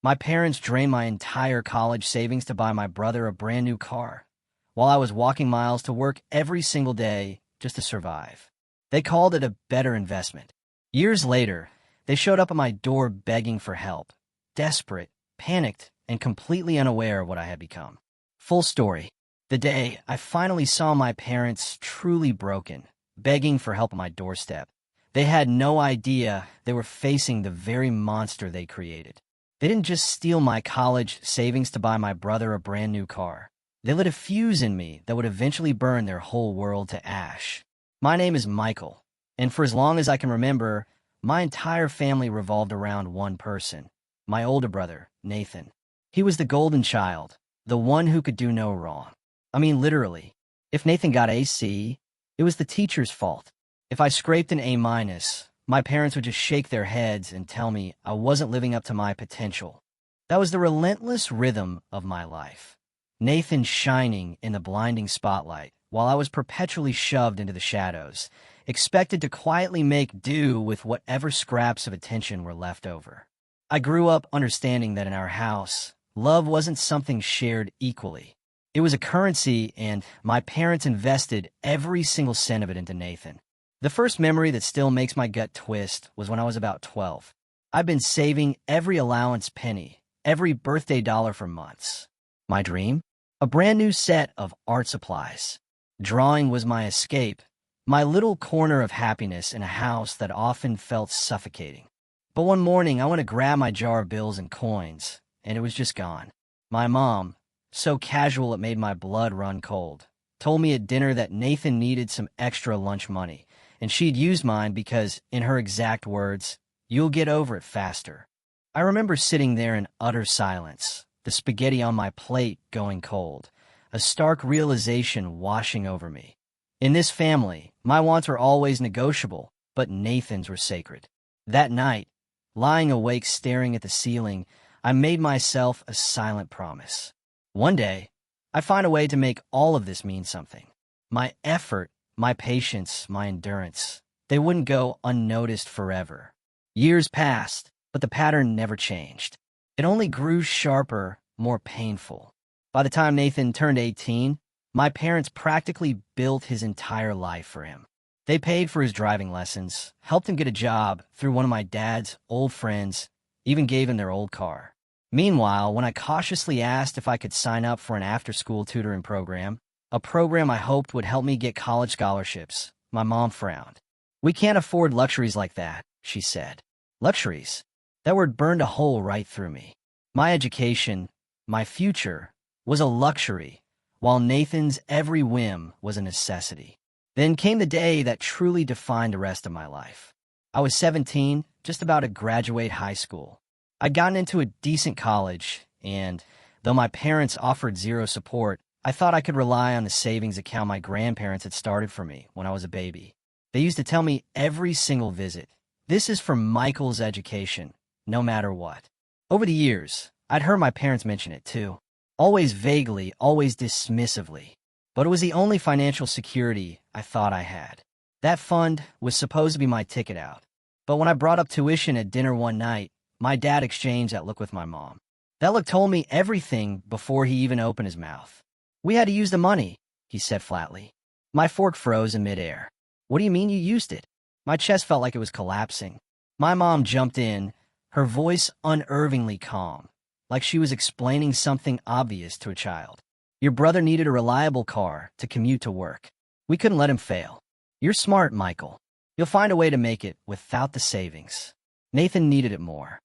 My parents drained my entire college savings to buy my brother a brand new car, while I was walking miles to work every single day just to survive. They called it a better investment. Years later, they showed up at my door begging for help, desperate, panicked, and completely unaware of what I had become. Full story. The day I finally saw my parents truly broken, begging for help at my doorstep, they had no idea they were facing the very monster they created. They didn't just steal my college savings to buy my brother a brand new car. They lit a fuse in me that would eventually burn their whole world to ash. My name is Michael, and for as long as I can remember, my entire family revolved around one person, my older brother, Nathan. He was the golden child, the one who could do no wrong. I mean, literally. If Nathan got a C, it was the teacher's fault. If I scraped an A minus, my parents would just shake their heads and tell me I wasn't living up to my potential. That was the relentless rhythm of my life. Nathan shining in the blinding spotlight, while I was perpetually shoved into the shadows, expected to quietly make do with whatever scraps of attention were left over. I grew up understanding that in our house, love wasn't something shared equally. It was a currency, and my parents invested every single cent of it into Nathan. The first memory that still makes my gut twist was when I was about 12. I'd been saving every allowance penny, every birthday dollar for months. My dream? A brand new set of art supplies. Drawing was my escape, my little corner of happiness in a house that often felt suffocating. But one morning, I went to grab my jar of bills and coins, and it was just gone. My mom, so casual it made my blood run cold, told me at dinner that Nathan needed some extra lunch money, and she'd used mine because, in her exact words, "You'll get over it faster." I remember sitting there in utter silence, the spaghetti on my plate going cold, a stark realization washing over me. In this family, my wants were always negotiable, but Nathan's were sacred. That night, lying awake staring at the ceiling, I made myself a silent promise. One day, I'd find a way to make all of this mean something. My effort, my patience, my endurance, they wouldn't go unnoticed forever. Years passed, but the pattern never changed. It only grew sharper, more painful. By the time Nathan turned 18, my parents practically built his entire life for him. They paid for his driving lessons, helped him get a job through one of my dad's old friends, even gave him their old car. Meanwhile, when I cautiously asked if I could sign up for an after-school tutoring program, a program I hoped would help me get college scholarships, my mom frowned. "We can't afford luxuries like that," she said. Luxuries? That word burned a hole right through me. My education, my future, was a luxury, while Nathan's every whim was a necessity. Then came the day that truly defined the rest of my life. I was 17, just about to graduate high school. I'd gotten into a decent college, and though my parents offered zero support, I thought I could rely on the savings account my grandparents had started for me when I was a baby. They used to tell me every single visit, "This is for Michael's education, no matter what." Over the years, I'd heard my parents mention it too. Always vaguely, always dismissively. But it was the only financial security I thought I had. That fund was supposed to be my ticket out. But when I brought up tuition at dinner one night, my dad exchanged that look with my mom. That look told me everything before he even opened his mouth. "We had to use the money," he said flatly. My fork froze in midair. "What do you mean you used it?" My chest felt like it was collapsing. My mom jumped in, her voice unnervingly calm, like she was explaining something obvious to a child. "Your brother needed a reliable car to commute to work. We couldn't let him fail. You're smart, Michael. You'll find a way to make it without the savings." Nathan needed it more.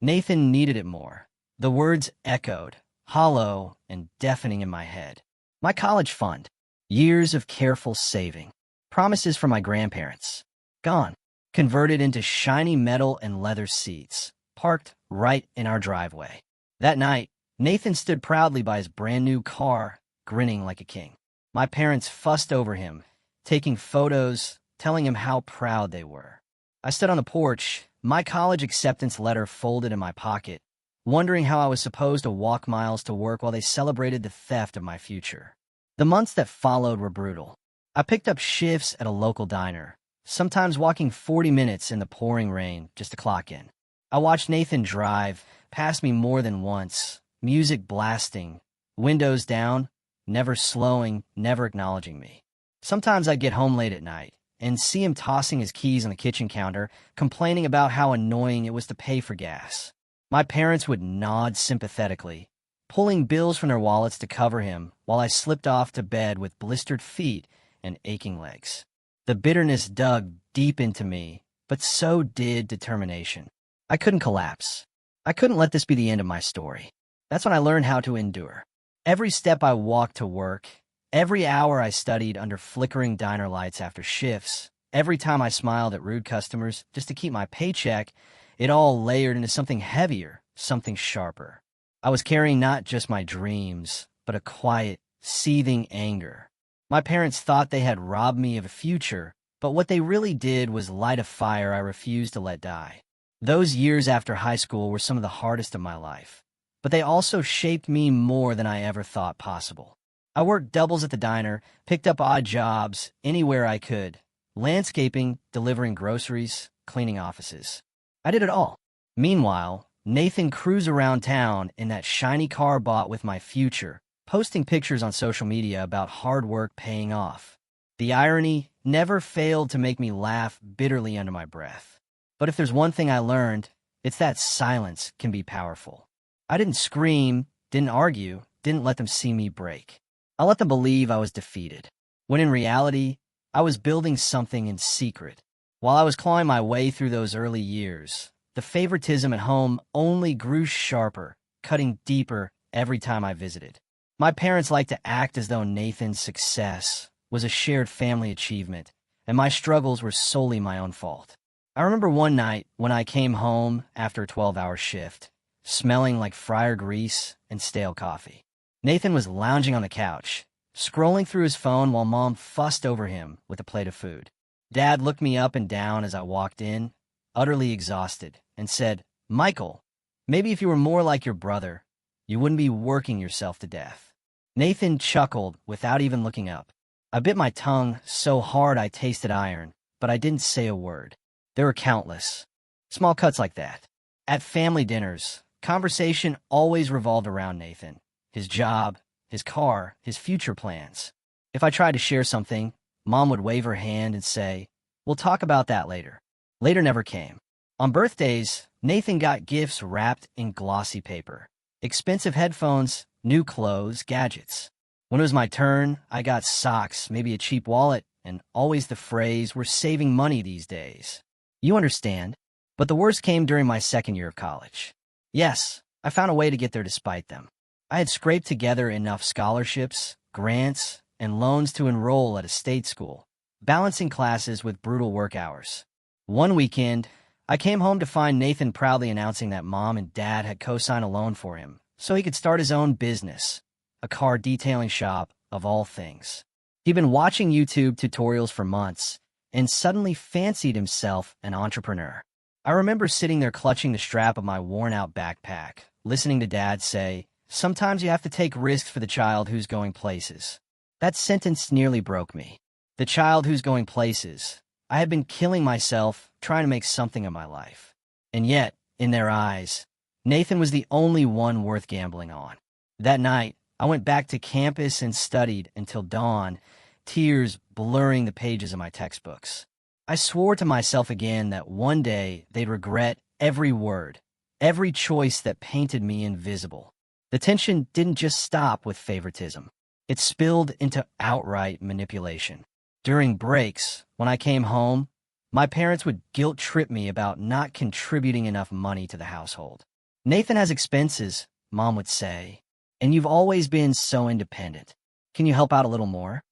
Nathan needed it more. The words echoed, hollow and deafening in my head. My college fund. Years of careful saving. Promises from my grandparents. Gone. Converted into shiny metal and leather seats. Parked right in our driveway. That night, Nathan stood proudly by his brand new car, grinning like a king. My parents fussed over him, taking photos, telling him how proud they were. I stood on the porch, my college acceptance letter folded in my pocket, wondering how I was supposed to walk miles to work while they celebrated the theft of my future. The months that followed were brutal. I picked up shifts at a local diner, sometimes walking 40 minutes in the pouring rain just to clock in. I watched Nathan drive, passed me more than once, music blasting, windows down, never slowing, never acknowledging me. Sometimes I'd get home late at night and see him tossing his keys on the kitchen counter, complaining about how annoying it was to pay for gas. My parents would nod sympathetically, pulling bills from their wallets to cover him while I slipped off to bed with blistered feet and aching legs. The bitterness dug deep into me, but so did determination. I couldn't collapse. I couldn't let this be the end of my story. That's when I learned how to endure. Every step I walked to work, every hour I studied under flickering diner lights after shifts, every time I smiled at rude customers just to keep my paycheck, it all layered into something heavier, something sharper. I was carrying not just my dreams, but a quiet, seething anger. My parents thought they had robbed me of a future, but what they really did was light a fire I refused to let die. Those years after high school were some of the hardest of my life, but they also shaped me more than I ever thought possible. I worked doubles at the diner, picked up odd jobs anywhere I could, landscaping, delivering groceries, cleaning offices. I did it all. Meanwhile, Nathan cruised around town in that shiny car bought with my future, posting pictures on social media about hard work paying off. The irony never failed to make me laugh bitterly under my breath. But if there's one thing I learned, it's that silence can be powerful. I didn't scream, didn't argue, didn't let them see me break. I let them believe I was defeated, when in reality, I was building something in secret. While I was clawing my way through those early years, the favoritism at home only grew sharper, cutting deeper every time I visited. My parents liked to act as though Nathan's success was a shared family achievement, and my struggles were solely my own fault. I remember one night when I came home after a 12-hour shift, smelling like fryer grease and stale coffee. Nathan was lounging on the couch, scrolling through his phone while Mom fussed over him with a plate of food. Dad looked me up and down as I walked in, utterly exhausted, and said, "Michael, maybe if you were more like your brother, you wouldn't be working yourself to death." Nathan chuckled without even looking up. I bit my tongue so hard I tasted iron, but I didn't say a word. There were countless small cuts like that. At family dinners, conversation always revolved around Nathan, his job, his car, his future plans. If I tried to share something, Mom would wave her hand and say, "We'll talk about that later." Later never came. On birthdays, Nathan got gifts wrapped in glossy paper. Expensive headphones, new clothes, gadgets. When it was my turn, I got socks, maybe a cheap wallet, and always the phrase, "We're saving money these days." You understand. But the worst came during my second year of college. Yes, I found a way to get there despite them. I had scraped together enough scholarships, grants, and loans to enroll at a state school, balancing classes with brutal work hours. One weekend, I came home to find Nathan proudly announcing that Mom and Dad had co-signed a loan for him so he could start his own business, a car detailing shop of all things. He'd been watching YouTube tutorials for months and suddenly fancied himself an entrepreneur. I remember sitting there clutching the strap of my worn-out backpack, listening to Dad say, "Sometimes you have to take risks for the child who's going places." That sentence nearly broke me. The child who's going places. I had been killing myself trying to make something of my life. And yet, in their eyes, Nathan was the only one worth gambling on. That night, I went back to campus and studied until dawn, tears blurring the pages of my textbooks. I swore to myself again that one day they'd regret every word, every choice that painted me invisible. The tension didn't just stop with favoritism. It spilled into outright manipulation. During breaks, when I came home, my parents would guilt-trip me about not contributing enough money to the household. "Nathan has expenses," Mom would say, "and you've always been so independent. Can you help out a little more?"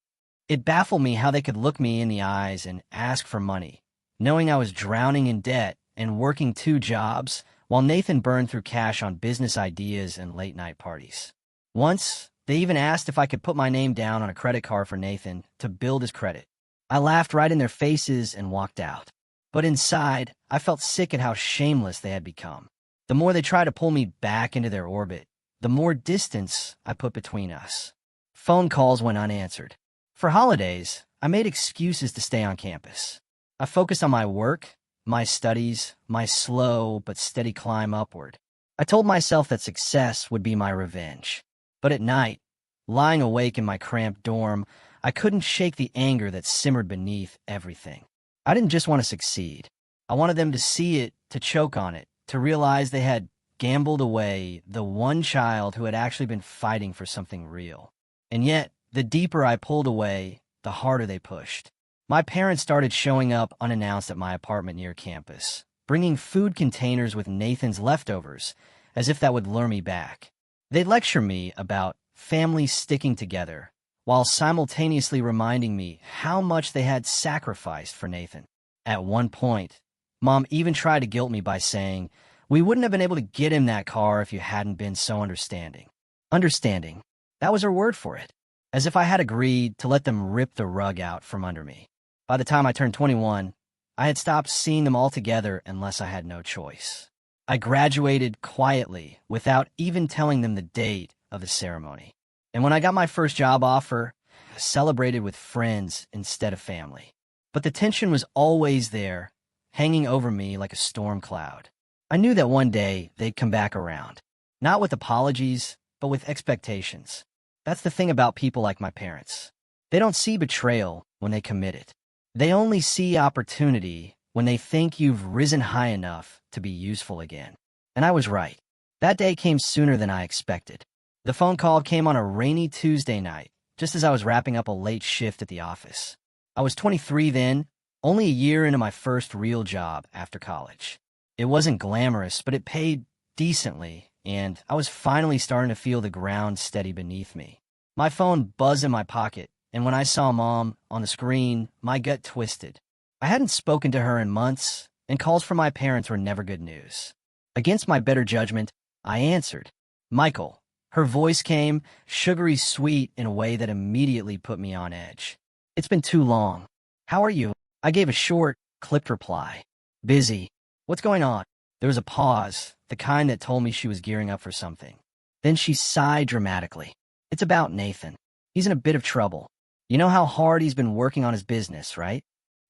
It baffled me how they could look me in the eyes and ask for money, knowing I was drowning in debt and working 2 jobs while Nathan burned through cash on business ideas and late-night parties. Once, they even asked if I could put my name down on a credit card for Nathan to build his credit. I laughed right in their faces and walked out. But inside, I felt sick at how shameless they had become. The more they tried to pull me back into their orbit, the more distance I put between us. Phone calls went unanswered. For holidays, I made excuses to stay on campus. I focused on my work, my studies, my slow but steady climb upward. I told myself that success would be my revenge. But at night, lying awake in my cramped dorm, I couldn't shake the anger that simmered beneath everything. I didn't just want to succeed. I wanted them to see it, to choke on it, to realize they had gambled away the one child who had actually been fighting for something real. And yet, the deeper I pulled away, the harder they pushed. My parents started showing up unannounced at my apartment near campus, bringing food containers with Nathan's leftovers, as if that would lure me back. They'd lecture me about families sticking together, while simultaneously reminding me how much they had sacrificed for Nathan. At one point, Mom even tried to guilt me by saying, "We wouldn't have been able to get him that car if you hadn't been so understanding." Understanding. That was her word for it, as if I had agreed to let them rip the rug out from under me. By the time I turned 21, I had stopped seeing them altogether unless I had no choice. I graduated quietly without even telling them the date of the ceremony. And when I got my first job offer, I celebrated with friends instead of family. But the tension was always there, hanging over me like a storm cloud. I knew that one day they'd come back around, not with apologies, but with expectations. That's the thing about people like my parents. They don't see betrayal when they commit it. They only see opportunity when they think you've risen high enough to be useful again. And I was right. That day came sooner than I expected. The phone call came on a rainy Tuesday night, just as I was wrapping up a late shift at the office. I was 23 then, only a year into my first real job after college. It wasn't glamorous, but it paid decently, and I was finally starting to feel the ground steady beneath me. My phone buzzed in my pocket, and when I saw Mom on the screen, my gut twisted. I hadn't spoken to her in months, and calls from my parents were never good news. Against my better judgment, I answered. "Michael." Her voice came, sugary sweet in a way that immediately put me on edge. "It's been too long. How are you?" I gave a short, clipped reply. "Busy." "What's going on?" There was a pause, the kind that told me she was gearing up for something. Then she sighed dramatically. "It's about Nathan. He's in a bit of trouble. You know how hard he's been working on his business, right?"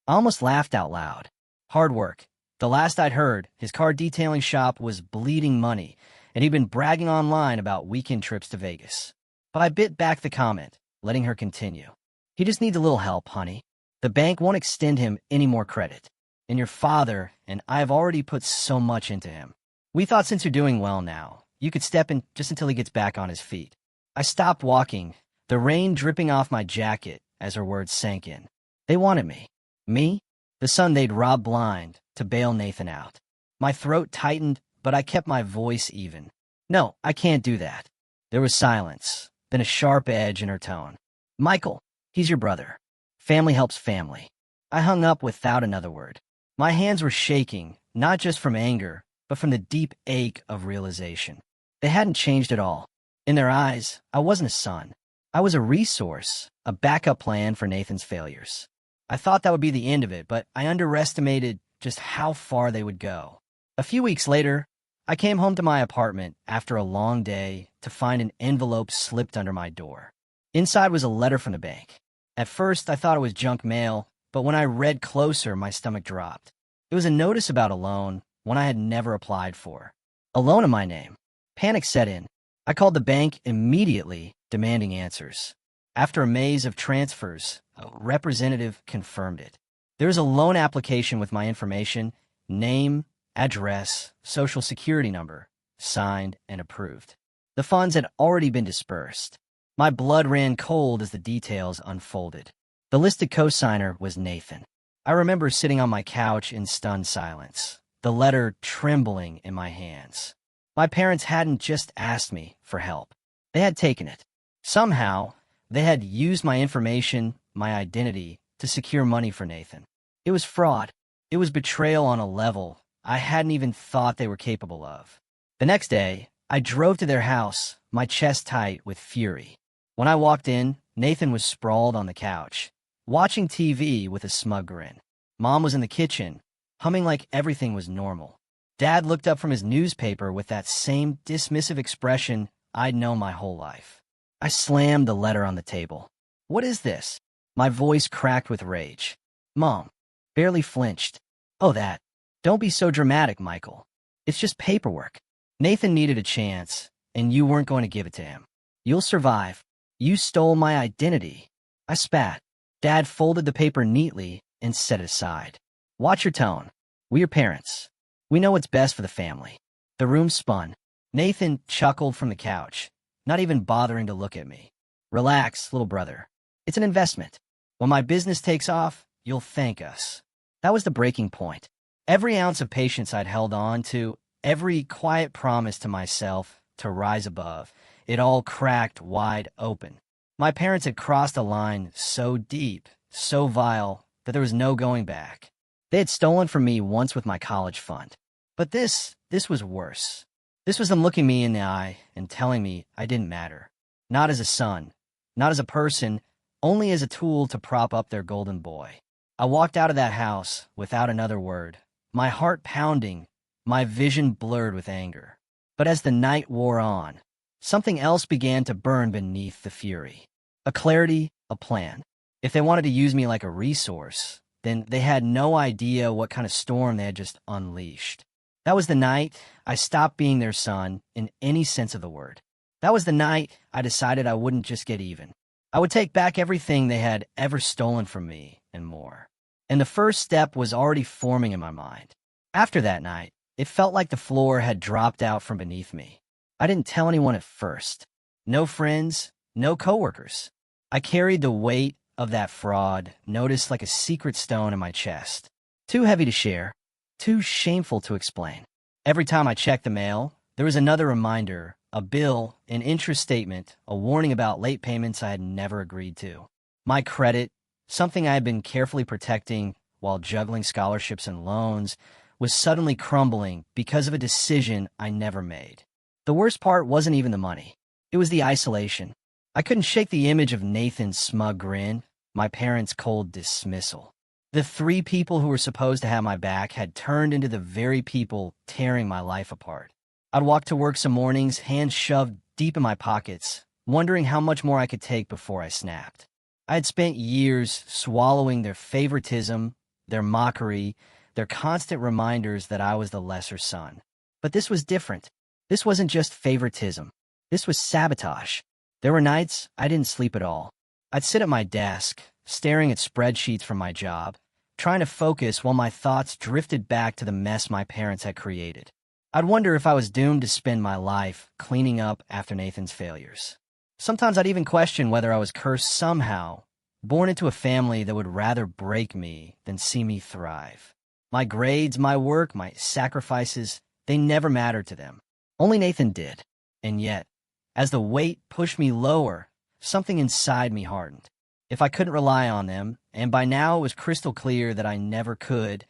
I almost laughed out loud. Hard work. The last I'd heard, his car detailing shop was bleeding money, and he'd been bragging online about weekend trips to Vegas. But I bit back the comment, letting her continue. "He just needs a little help, honey. The bank won't extend him any more credit. And your father and I have already put so much into him. We thought since you're doing well now, you could step in just until he gets back on his feet." I stopped walking, the rain dripping off my jacket as her words sank in. They wanted me. Me? The son they'd robbed blind to bail Nathan out. My throat tightened, but I kept my voice even. "No, I can't do that." There was silence, then a sharp edge in her tone. "Michael, he's your brother. Family helps family." I hung up without another word. My hands were shaking, not just from anger, but from the deep ache of realization. They hadn't changed at all. In their eyes, I wasn't a son. I was a resource, a backup plan for Nathan's failures. I thought that would be the end of it, but I underestimated just how far they would go. A few weeks later, I came home to my apartment after a long day to find an envelope slipped under my door. Inside was a letter from the bank. At first, I thought it was junk mail, but when I read closer, my stomach dropped. It was a notice about a loan, one I had never applied for. A loan in my name. Panic set in. I called the bank immediately, demanding answers. After a maze of transfers, a representative confirmed it. There was a loan application with my information, name, address, social security number, signed and approved. The funds had already been dispersed. My blood ran cold as the details unfolded. The listed co-signer was Nathan. I remember sitting on my couch in stunned silence, the letter trembling in my hands. My parents hadn't just asked me for help. They had taken it. Somehow, they had used my information, my identity, to secure money for Nathan. It was fraud. It was betrayal on a level I hadn't even thought they were capable of. The next day, I drove to their house, my chest tight with fury. When I walked in, Nathan was sprawled on the couch, watching TV with a smug grin. Mom was in the kitchen, humming like everything was normal. Dad looked up from his newspaper with that same dismissive expression I'd known my whole life. I slammed the letter on the table. "What is this?" My voice cracked with rage. Mom barely flinched. "Oh, that. Don't be so dramatic, Michael. It's just paperwork." Nathan needed a chance, and you weren't going to give it to him. You'll survive. You stole my identity. I spat. Dad folded the paper neatly and set it aside. Watch your tone. We're your parents. We know what's best for the family. The room spun. Nathan chuckled from the couch, not even bothering to look at me. Relax, little brother. It's an investment. When my business takes off, you'll thank us. That was the breaking point. Every ounce of patience I'd held on to, every quiet promise to myself to rise above, it all cracked wide open. My parents had crossed a line so deep, so vile, that there was no going back. They had stolen from me once with my college fund. But this was worse. This was them looking me in the eye and telling me I didn't matter. Not as a son, not as a person, only as a tool to prop up their golden boy. I walked out of that house without another word, my heart pounding, my vision blurred with anger. But as the night wore on, something else began to burn beneath the fury. A clarity, a plan. If they wanted to use me like a resource, then they had no idea what kind of storm they had just unleashed. That was the night I stopped being their son in any sense of the word. That was the night I decided I wouldn't just get even. I would take back everything they had ever stolen from me and more. And the first step was already forming in my mind. After that night, it felt like the floor had dropped out from beneath me. I didn't tell anyone at first. No friends, no coworkers. I carried the weight of that fraud, noticed like a secret stone in my chest. Too heavy to share, too shameful to explain. Every time I checked the mail, there was another reminder, a bill, an interest statement, a warning about late payments I had never agreed to. My credit, something I had been carefully protecting while juggling scholarships and loans, was suddenly crumbling because of a decision I never made. The worst part wasn't even the money. It was the isolation. I couldn't shake the image of Nathan's smug grin, my parents' cold dismissal. The three people who were supposed to have my back had turned into the very people tearing my life apart. I'd walk to work some mornings, hands shoved deep in my pockets, wondering how much more I could take before I snapped. I had spent years swallowing their favoritism, their mockery, their constant reminders that I was the lesser son. But this was different. This wasn't just favoritism. This was sabotage. There were nights I didn't sleep at all. I'd sit at my desk, staring at spreadsheets from my job, trying to focus while my thoughts drifted back to the mess my parents had created. I'd wonder if I was doomed to spend my life cleaning up after Nathan's failures. Sometimes I'd even question whether I was cursed somehow, born into a family that would rather break me than see me thrive. My grades, my work, my sacrifices, they never mattered to them. Only Nathan did. And yet, as the weight pushed me lower, something inside me hardened. If I couldn't rely on them, and by now it was crystal clear that I never could,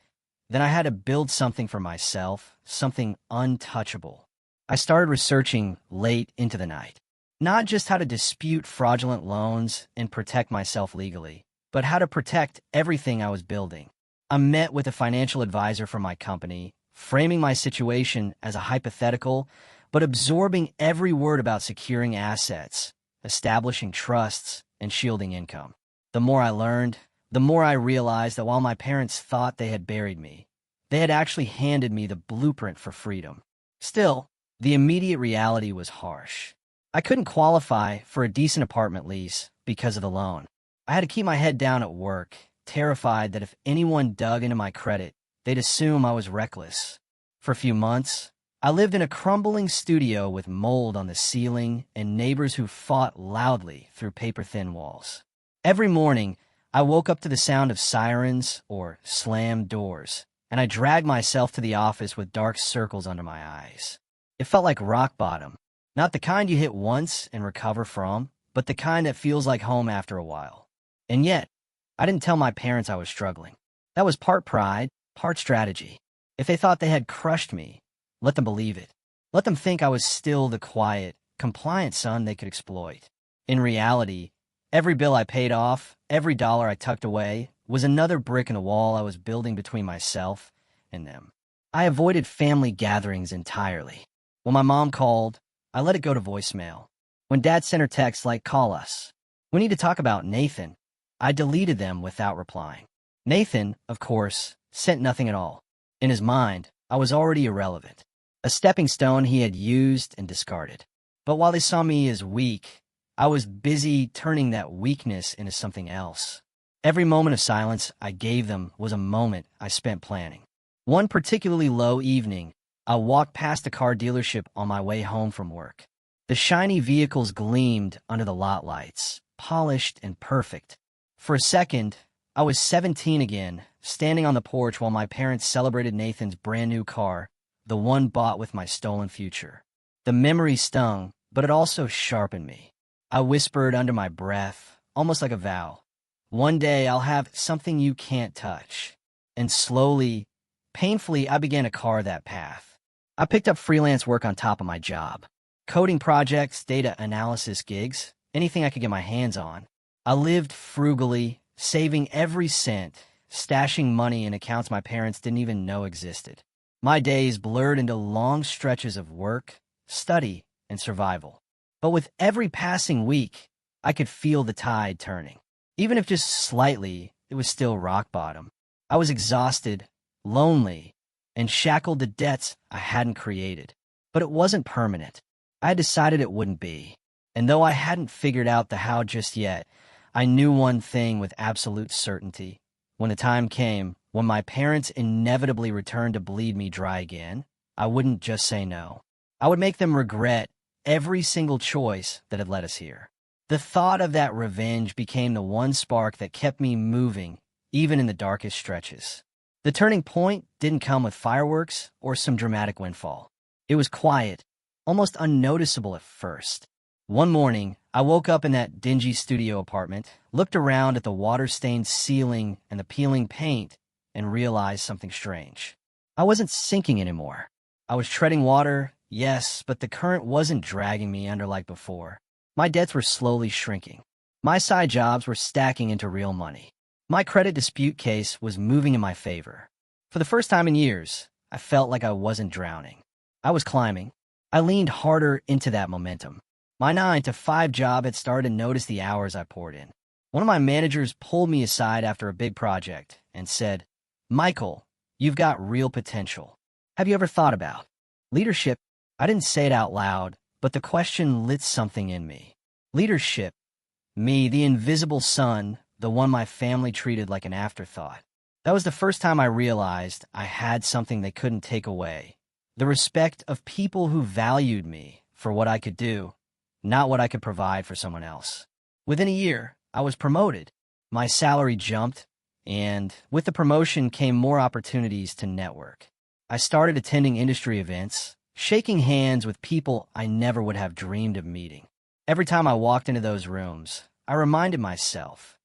then I had to build something for myself, something untouchable. I started researching late into the night. Not just how to dispute fraudulent loans and protect myself legally, but how to protect everything I was building. I met with a financial advisor for my company, framing my situation as a hypothetical, but absorbing every word about securing assets, establishing trusts, and shielding income. The more I learned, the more I realized that while my parents thought they had buried me, they had actually handed me the blueprint for freedom. Still, the immediate reality was harsh. I couldn't qualify for a decent apartment lease because of the loan. I had to keep my head down at work, terrified that if anyone dug into my credit, they'd assume I was reckless. For a few months, I lived in a crumbling studio with mold on the ceiling and neighbors who fought loudly through paper-thin walls. Every morning, I woke up to the sound of sirens or slammed doors, and I dragged myself to the office with dark circles under my eyes. It felt like rock bottom, not the kind you hit once and recover from, but the kind that feels like home after a while. And yet, I didn't tell my parents I was struggling. That was part pride, part strategy. If they thought they had crushed me, let them believe it. Let them think I was still the quiet, compliant son they could exploit. In reality, every bill I paid off, every dollar I tucked away, was another brick in the wall I was building between myself and them. I avoided family gatherings entirely. When my mom called, I let it go to voicemail. When Dad sent her texts like, "Call us. We need to talk about Nathan," I deleted them without replying. Nathan, of course, sent nothing at all. In his mind, I was already irrelevant. a stepping stone he had used and discarded. But while they saw me as weak, I was busy turning that weakness into something else. Every moment of silence I gave them was a moment I spent planning. One particularly low evening, I walked past a car dealership on my way home from work. The shiny vehicles gleamed under the lot lights, polished and perfect. For a second, I was 17 again, standing on the porch while my parents celebrated Nathan's brand new car, the one bought with my stolen future. The memory stung, but it also sharpened me. I whispered under my breath, almost like a vow. One day I'll have something you can't touch. And slowly, painfully, I began to carve that path. I picked up freelance work on top of my job. Coding projects, data analysis gigs, anything I could get my hands on. I lived frugally, saving every cent, stashing money in accounts my parents didn't even know existed. My days blurred into long stretches of work, study, and survival. But with every passing week, I could feel the tide turning. Even if just slightly, it was still rock bottom. I was exhausted, lonely, and shackled to debts I hadn't created. But it wasn't permanent. I had decided it wouldn't be. And though I hadn't figured out the how just yet, I knew one thing with absolute certainty. When the time came, when my parents inevitably returned to bleed me dry again, I wouldn't just say no. I would make them regret every single choice that had led us here. The thought of that revenge became the one spark that kept me moving, even in the darkest stretches. The turning point didn't come with fireworks or some dramatic windfall. It was quiet, almost unnoticeable at first. One morning, I woke up in that dingy studio apartment, looked around at the water-stained ceiling and the peeling paint, and realized something strange. I wasn't sinking anymore. I was treading water, yes, but the current wasn't dragging me under like before. My debts were slowly shrinking. My side jobs were stacking into real money. My credit dispute case was moving in my favor. For the first time in years, I felt like I wasn't drowning. I was climbing. I leaned harder into that momentum. My 9-to-5 job had started to notice the hours I poured in. One of my managers pulled me aside after a big project and said, "Michael, you've got real potential. Have you ever thought about leadership?" I didn't say it out loud, but the question lit something in me. Leadership. Me, the invisible son, the one my family treated like an afterthought. That was the first time I realized I had something they couldn't take away. The respect of people who valued me for what I could do, not what I could provide for someone else. Within a year, I was promoted. My salary jumped, and with the promotion came more opportunities to network. I started attending industry events, shaking hands with people I never would have dreamed of meeting. Every time I walked into those rooms, I reminded myself,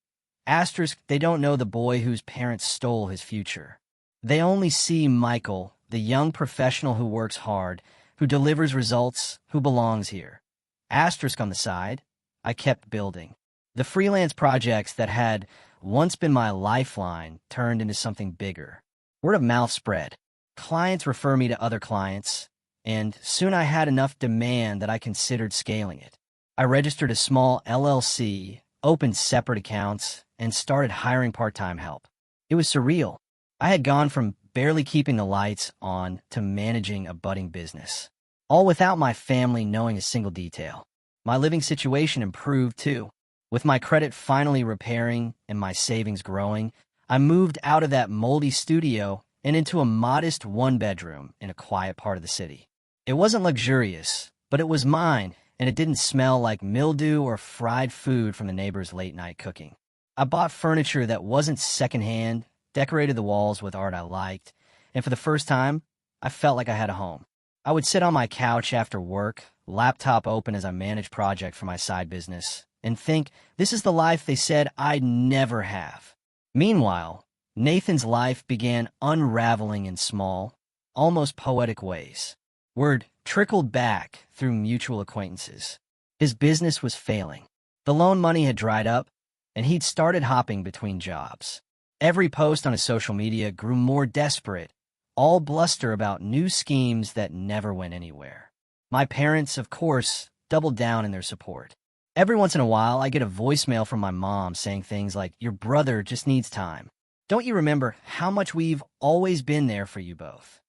asterisk, they don't know the boy whose parents stole his future. They only see Michael, the young professional who works hard, who delivers results, who belongs here. Asterisk on the side, I kept building. The freelance projects that had once been my lifeline turned into something bigger. Word of mouth spread. Clients refer me to other clients, and soon I had enough demand that I considered scaling it. I registered a small LLC, opened separate accounts, and started hiring part-time help. It was surreal. I had gone from barely keeping the lights on to managing a budding business, all without my family knowing a single detail. My living situation improved, too. With my credit finally repairing and my savings growing, I moved out of that moldy studio and into a modest one-bedroom in a quiet part of the city. It wasn't luxurious, but it was mine, and it didn't smell like mildew or fried food from the neighbor's late-night cooking. I bought furniture that wasn't secondhand, decorated the walls with art I liked, and for the first time, I felt like I had a home. I would sit on my couch after work, laptop open as I managed project for my side business, and think, this is the life they said I'd never have. Meanwhile, Nathan's life began unraveling in small, almost poetic ways. Word trickled back through mutual acquaintances. His business was failing. The loan money had dried up, and he'd started hopping between jobs. Every post on his social media grew more desperate, all bluster about new schemes that never went anywhere. My parents, of course, doubled down in their support. Every once in a while, I get a voicemail from my mom saying things like, "Your brother just needs time. Don't you remember how much we've always been there for you both?"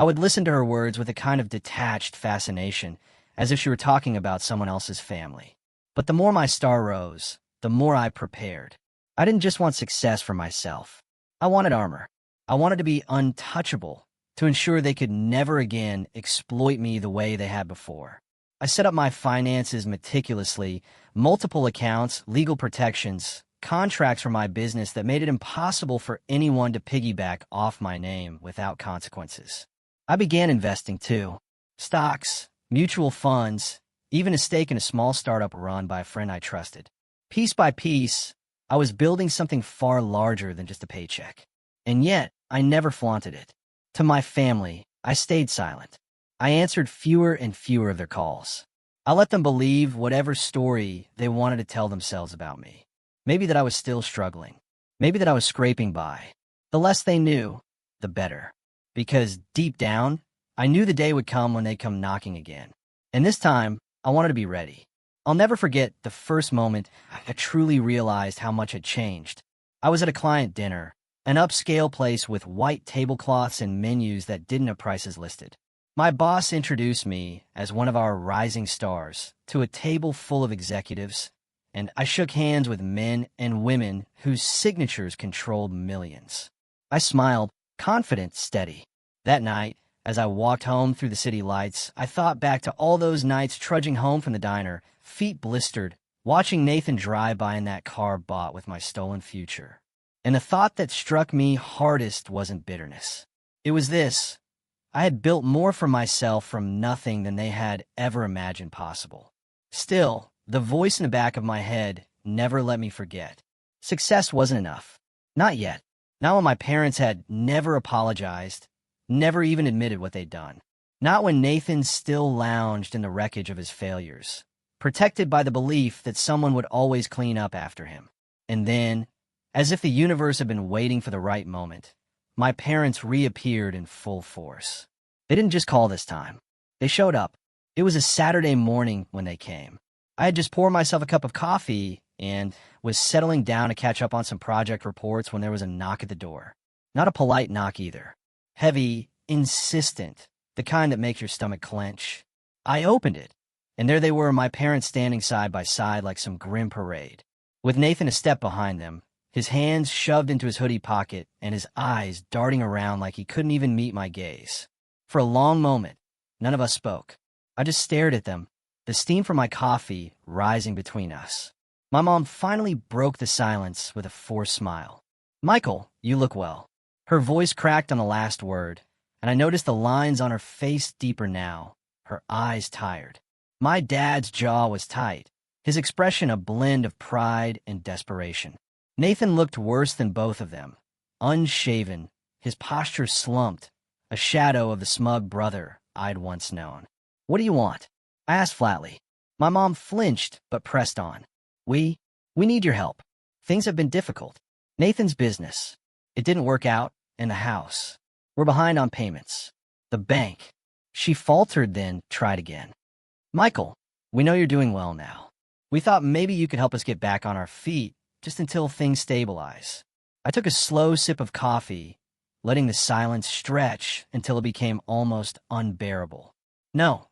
I would listen to her words with a kind of detached fascination, as if she were talking about someone else's family. But the more my star rose, the more I prepared. I didn't just want success for myself. I wanted armor. I wanted to be untouchable, to ensure they could never again exploit me the way they had before. I set up my finances meticulously, multiple accounts, legal protections, contracts for my business that made it impossible for anyone to piggyback off my name without consequences. I began investing too. Stocks, mutual funds, even a stake in a small startup run by a friend I trusted. Piece by piece, I was building something far larger than just a paycheck. And yet, I never flaunted it. To my family, I stayed silent. I answered fewer and fewer of their calls. I let them believe whatever story they wanted to tell themselves about me. Maybe that I was still struggling. Maybe that I was scraping by. The less they knew, the better. Because deep down, I knew the day would come when they'd come knocking again. And this time, I wanted to be ready. I'll never forget the first moment I truly realized how much had changed. I was at a client dinner, an upscale place with white tablecloths and menus that didn't have prices listed. My boss introduced me as one of our rising stars to a table full of executives, and I shook hands with men and women whose signatures controlled millions. I smiled, confident, steady. That night, as I walked home through the city lights, I thought back to all those nights trudging home from the diner, feet blistered, watching Nathan drive by in that car bought with my stolen future. And the thought that struck me hardest wasn't bitterness. It was this: I had built more for myself from nothing than they had ever imagined possible. Still, the voice in the back of my head never let me forget. Success wasn't enough. Not yet. Not when my parents had never apologized, never even admitted what they'd done. Not when Nathan still lounged in the wreckage of his failures, protected by the belief that someone would always clean up after him. And then, as if the universe had been waiting for the right moment, my parents reappeared in full force. They didn't just call this time. They showed up. It was a Saturday morning when they came. I had just poured myself a cup of coffee and was settling down to catch up on some project reports when there was a knock at the door. Not a polite knock either. Heavy, insistent, the kind that makes your stomach clench. I opened it, and there they were, my parents standing side by side like some grim parade, with Nathan a step behind them, his hands shoved into his hoodie pocket and his eyes darting around like he couldn't even meet my gaze. For a long moment, none of us spoke. I just stared at them, the steam from my coffee rising between us. My mom finally broke the silence with a forced smile. "Michael, you look well." Her voice cracked on the last word, and I noticed the lines on her face deeper now, her eyes tired. My dad's jaw was tight, his expression a blend of pride and desperation. Nathan looked worse than both of them, unshaven, his posture slumped, a shadow of the smug brother I'd once known. "What do you want?" I asked flatly. My mom flinched but pressed on. We need your help. Things have been difficult. Nathan's business. It didn't work out, and the house. We're behind on payments. The bank." She faltered, then tried again. "Michael, we know you're doing well now. We thought maybe you could help us get back on our feet, just until things stabilize." I took a slow sip of coffee, letting the silence stretch until it became almost unbearable. "No,"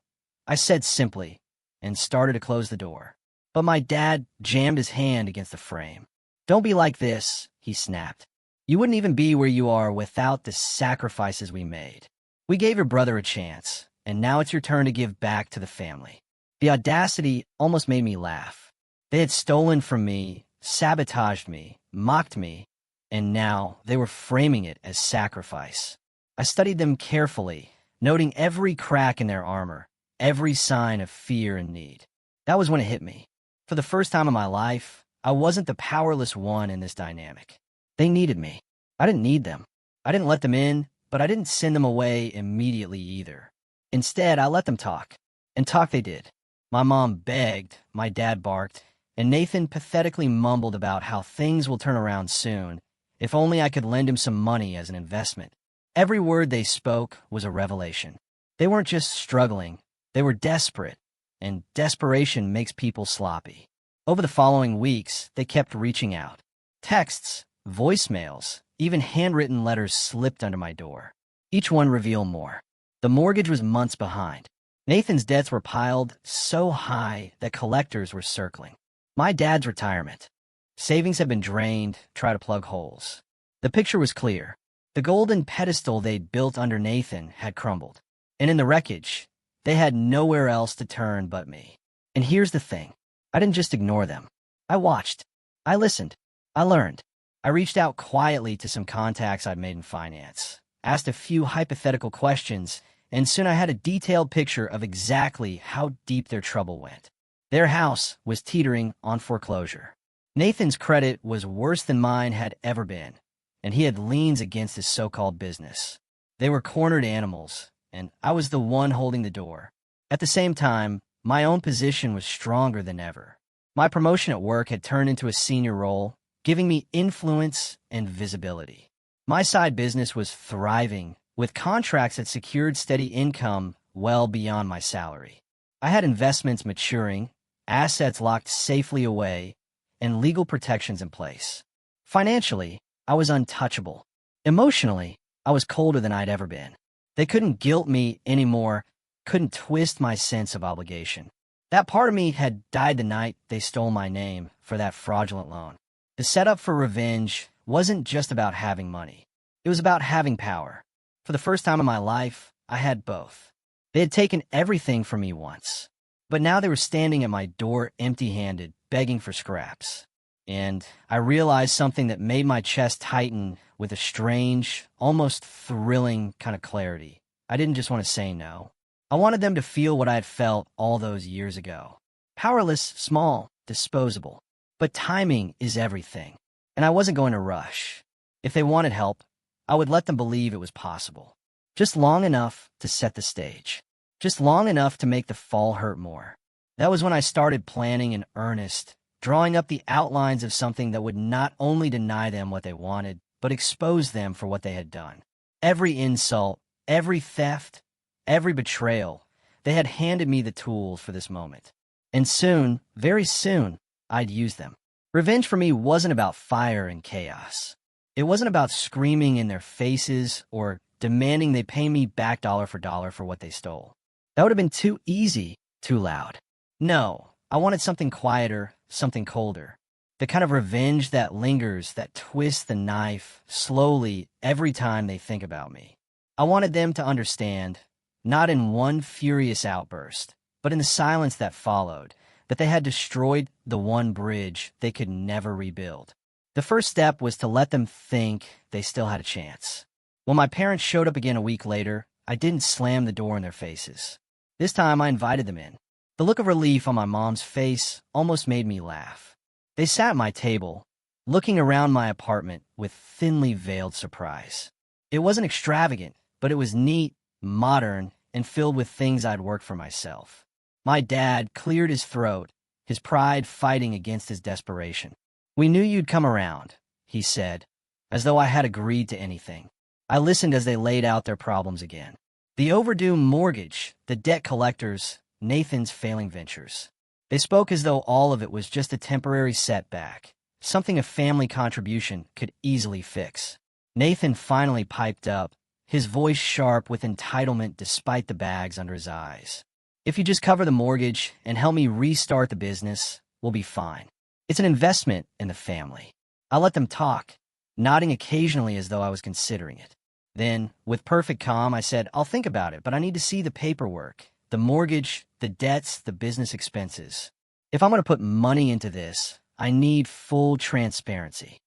I said simply, and started to close the door. But my dad jammed his hand against the frame. "Don't be like this," he snapped. "You wouldn't even be where you are without the sacrifices we made. We gave your brother a chance, and now it's your turn to give back to the family." The audacity almost made me laugh. They had stolen from me, sabotaged me, mocked me, and now they were framing it as sacrifice. I studied them carefully, noting every crack in their armor, every sign of fear and need. That was when it hit me. For the first time in my life, I wasn't the powerless one in this dynamic. They needed me. I didn't need them. I didn't let them in, but I didn't send them away immediately either. Instead, I let them talk. And talk they did. My mom begged, my dad barked, and Nathan pathetically mumbled about how things will turn around soon, if only I could lend him some money as an investment. Every word they spoke was a revelation. They weren't just struggling, they were desperate, and desperation makes people sloppy. Over the following weeks, they kept reaching out. Texts, voicemails, even handwritten letters slipped under my door. Each one revealed more. The mortgage was months behind. Nathan's debts were piled so high that collectors were circling. My dad's retirement. Savings had been drained, try to plug holes. The picture was clear. The golden pedestal they'd built under Nathan had crumbled. And in the wreckage, they had nowhere else to turn but me. And here's the thing. I didn't just ignore them. I watched. I listened. I learned. I reached out quietly to some contacts I'd made in finance, asked a few hypothetical questions, and soon I had a detailed picture of exactly how deep their trouble went. Their house was teetering on foreclosure. Nathan's credit was worse than mine had ever been, and he had liens against his so-called business. They were cornered animals, and I was the one holding the door. At the same time, my own position was stronger than ever. My promotion at work had turned into a senior role, giving me influence and visibility. My side business was thriving, with contracts that secured steady income well beyond my salary. I had investments maturing, assets locked safely away, and legal protections in place. Financially, I was untouchable. Emotionally, I was colder than I'd ever been. They couldn't guilt me anymore, couldn't twist my sense of obligation. That part of me had died the night they stole my name for that fraudulent loan. The setup for revenge wasn't just about having money. It was about having power. For the first time in my life, I had both. They had taken everything from me once, but now they were standing at my door empty-handed, begging for scraps. And I realized something that made my chest tighten with a strange, almost thrilling kind of clarity. I didn't just want to say no. I wanted them to feel what I had felt all those years ago. Powerless, small, disposable. But timing is everything, and I wasn't going to rush. If they wanted help, I would let them believe it was possible. Just long enough to set the stage. Just long enough to make the fall hurt more. That was when I started planning in earnest, drawing up the outlines of something that would not only deny them what they wanted, but expose them for what they had done. Every insult, every theft, every betrayal, they had handed me the tools for this moment. And soon, very soon, I'd use them. Revenge for me wasn't about fire and chaos. It wasn't about screaming in their faces or demanding they pay me back dollar for what they stole. That would have been too easy, too loud. No, I wanted something quieter, something colder. The kind of revenge that lingers, that twists the knife slowly every time they think about me. I wanted them to understand, not in one furious outburst, but in the silence that followed, that they had destroyed the one bridge they could never rebuild. The first step was to let them think they still had a chance. When my parents showed up again a week later, I didn't slam the door in their faces. This time I invited them in. The look of relief on my mom's face almost made me laugh. They sat at my table, looking around my apartment with thinly veiled surprise. It wasn't extravagant, but it was neat, modern, and filled with things I'd worked for myself. My dad cleared his throat, his pride fighting against his desperation. "We knew you'd come around," he said, as though I had agreed to anything. I listened as they laid out their problems again. The overdue mortgage, the debt collectors, Nathan's failing ventures. They spoke as though all of it was just a temporary setback, something a family contribution could easily fix. Nathan finally piped up, his voice sharp with entitlement despite the bags under his eyes. "If you just cover the mortgage and help me restart the business, we'll be fine. It's an investment in the family." I let them talk, nodding occasionally as though I was considering it. Then, with perfect calm, I said, "I'll think about it, but I need to see the paperwork, the mortgage, the debts, the business expenses. If I'm going to put money into this, I need full transparency."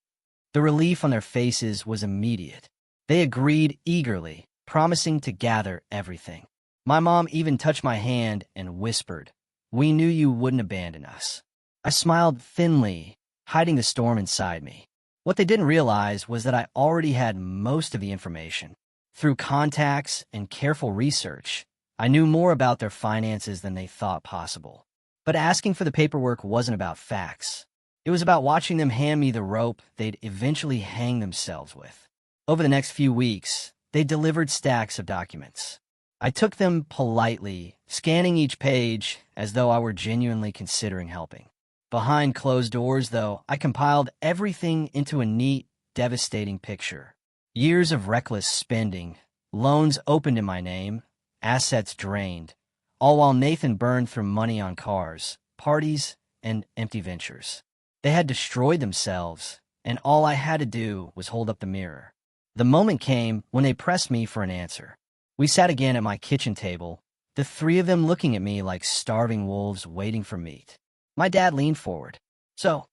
The relief on their faces was immediate. They agreed eagerly, promising to gather everything. My mom even touched my hand and whispered, "We knew you wouldn't abandon us." I smiled thinly, hiding the storm inside me. What they didn't realize was that I already had most of the information. Through contacts and careful research, I knew more about their finances than they thought possible. But asking for the paperwork wasn't about facts. It was about watching them hand me the rope they'd eventually hang themselves with. Over the next few weeks, they delivered stacks of documents. I took them politely, scanning each page as though I were genuinely considering helping. Behind closed doors, though, I compiled everything into a neat, devastating picture. Years of reckless spending, loans opened in my name, assets drained, all while Nathan burned through money on cars, parties, and empty ventures. They had destroyed themselves, and all I had to do was hold up the mirror. The moment came when they pressed me for an answer. We sat again at my kitchen table, the three of them looking at me like starving wolves waiting for meat. My dad leaned forward. "So,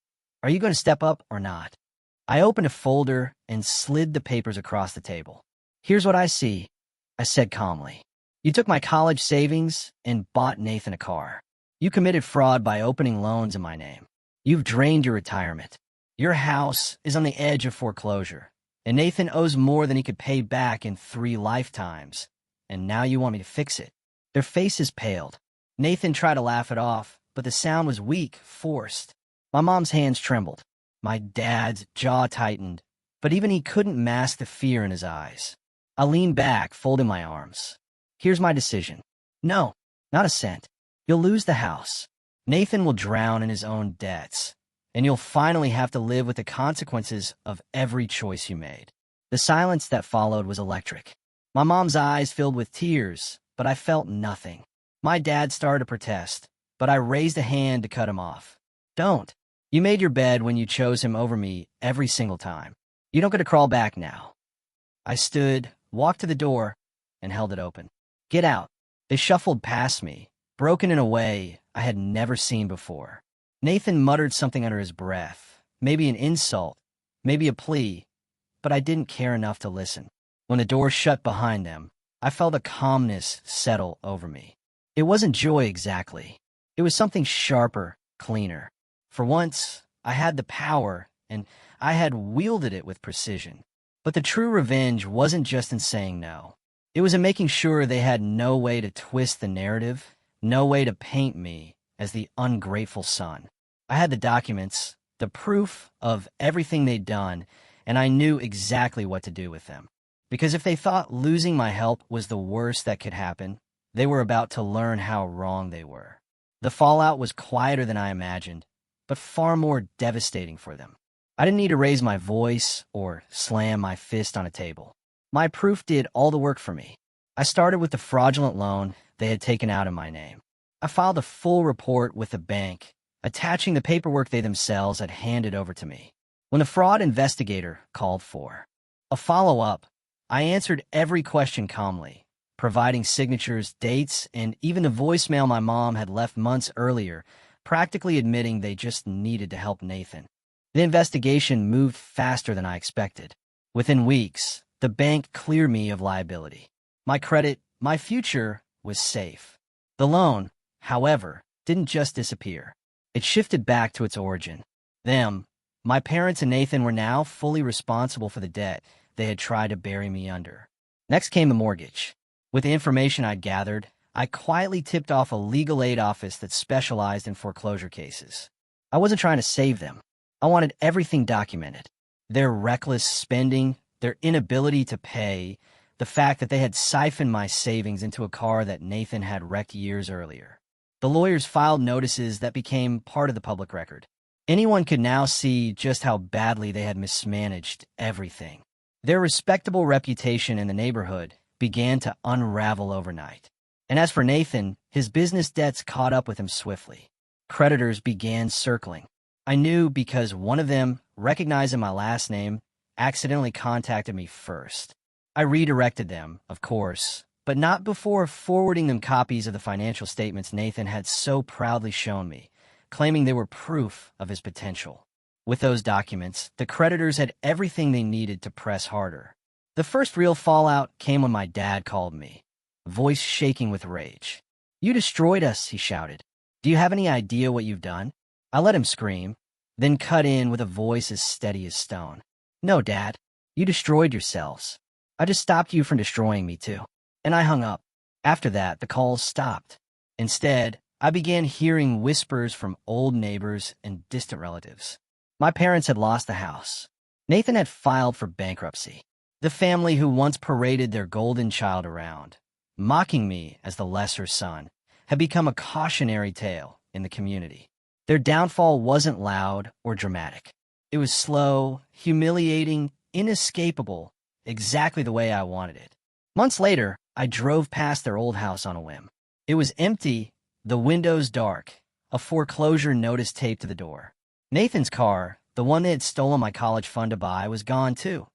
are you going to step up or not?" I opened a folder and slid the papers across the table. "Here's what I see," I said calmly. "You took my college savings and bought Nathan a car. You committed fraud by opening loans in my name. You've drained your retirement. Your house is on the edge of foreclosure, and Nathan owes more than he could pay back in 3 lifetimes. And now you want me to fix it." Their faces paled. Nathan tried to laugh it off, but the sound was weak, forced. My mom's hands trembled. My dad's jaw tightened, but even he couldn't mask the fear in his eyes. I leaned back, folding my arms. "Here's my decision. No, not a cent. You'll lose the house. Nathan will drown in his own debts, and you'll finally have to live with the consequences of every choice you made." The silence that followed was electric. My mom's eyes filled with tears, but I felt nothing. My dad started to protest, but I raised a hand to cut him off. "Don't. You made your bed when you chose him over me every single time. You don't get to crawl back now." I stood, walked to the door, and held it open. "Get out." They shuffled past me, broken in a way I had never seen before. Nathan muttered something under his breath, maybe an insult, maybe a plea, but I didn't care enough to listen. When the door shut behind them, I felt a calmness settle over me. It wasn't joy exactly. It was something sharper, cleaner. For once, I had the power, and I had wielded it with precision. But the true revenge wasn't just in saying no. It was in making sure they had no way to twist the narrative, no way to paint me as the ungrateful son. I had the documents, the proof of everything they'd done, and I knew exactly what to do with them. Because if they thought losing my help was the worst that could happen, they were about to learn how wrong they were. The fallout was quieter than I imagined, but far more devastating for them. I didn't need to raise my voice or slam my fist on a table. My proof did all the work for me. I started with the fraudulent loan they had taken out in my name. I filed a full report with the bank, attaching the paperwork they themselves had handed over to me. When the fraud investigator called for a follow-up, I answered every question calmly, providing signatures, dates, and even a voicemail my mom had left months earlier, practically admitting they just needed to help Nathan. The investigation moved faster than I expected. Within weeks, the bank cleared me of liability. My credit, my future, was safe. The loan, however, didn't just disappear. It shifted back to its origin. Them, my parents and Nathan, were now fully responsible for the debt they had tried to bury me under. Next came the mortgage. With the information I'd gathered, I quietly tipped off a legal aid office that specialized in foreclosure cases. I wasn't trying to save them. I wanted everything documented. Their reckless spending, their inability to pay, the fact that they had siphoned my savings into a car that Nathan had wrecked years earlier. The lawyers filed notices that became part of the public record. Anyone could now see just how badly they had mismanaged everything. Their respectable reputation in the neighborhood began to unravel overnight. And as for Nathan, his business debts caught up with him swiftly. Creditors began circling. I knew because one of them, recognizing my last name, accidentally contacted me first. I redirected them, of course, but not before forwarding them copies of the financial statements Nathan had so proudly shown me, claiming they were proof of his potential. With those documents, the creditors had everything they needed to press harder. The first real fallout came when my dad called me, voice shaking with rage. "You destroyed us," he shouted. "Do you have any idea what you've done?" I let him scream, then cut in with a voice as steady as stone. "No, Dad, you destroyed yourselves. I just stopped you from destroying me too." And I hung up. After that, the calls stopped. Instead, I began hearing whispers from old neighbors and distant relatives. My parents had lost the house. Nathan had filed for bankruptcy. The family who once paraded their golden child around, mocking me as the lesser son, had become a cautionary tale in the community. Their downfall wasn't loud or dramatic. It was slow, humiliating, inescapable, exactly the way I wanted it. Months later, I drove past their old house on a whim. It was empty, the windows dark, a foreclosure notice taped to the door. Nathan's car, the one they had stolen my college fund to buy, was gone too,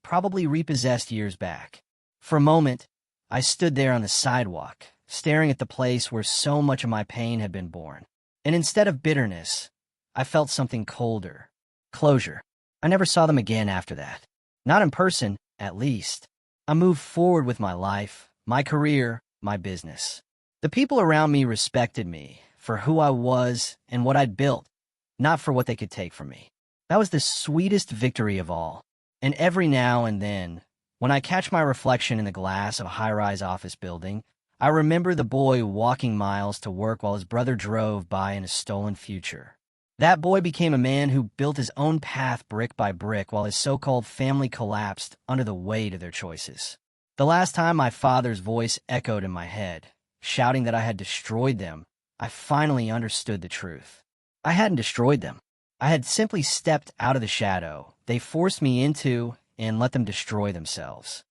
probably repossessed years back. For a moment, I stood there on the sidewalk, staring at the place where so much of my pain had been born. And instead of bitterness, I felt something colder. Closure. I never saw them again after that. Not in person, at least. I moved forward with my life, my career, my business. The people around me respected me for who I was and what I'd built, not for what they could take from me. That was the sweetest victory of all. And every now and then, when I catch my reflection in the glass of a high-rise office building, I remember the boy walking miles to work while his brother drove by in a stolen future. That boy became a man who built his own path brick by brick while his so-called family collapsed under the weight of their choices. The last time my father's voice echoed in my head, shouting that I had destroyed them, I finally understood the truth. I hadn't destroyed them. I had simply stepped out of the shadow they forced me into and let them destroy themselves.